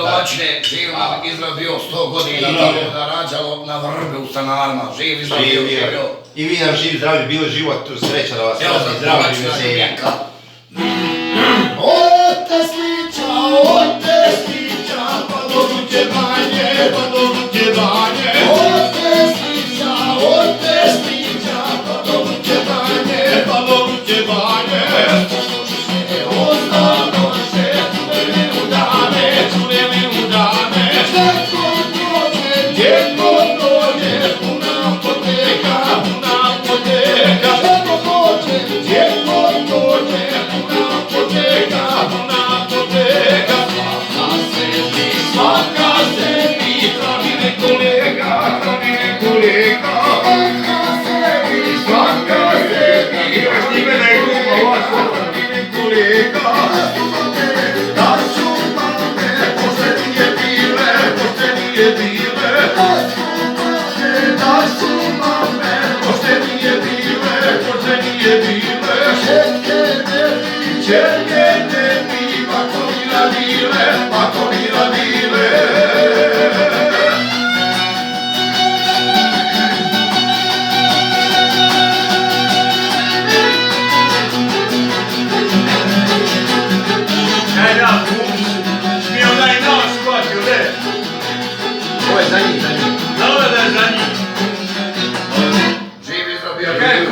domaćine, živ nam Izrael bio 100 godina, tako da rađalo na vrbe u stanarima, živ Izrael bio. I vi nam živi zdravlji, bilo život, sreća da vas sreći, zdravlji i veselja. Ote sliča, pa do Luće Banje, pa do Luće Banje. Ote sliča, pa do Luće Banje, pa do Luće Banje. Ostalo se čurene udane. Djeko dođe, puna apoteka. Djeko dođe, puna apoteka. Svaka sebi, kravine kolega. Svaka sebi, kravine kolega. Da su mame poštenije bile. Da su mame poštenije bile. Čerke ne bi, bako ni radile.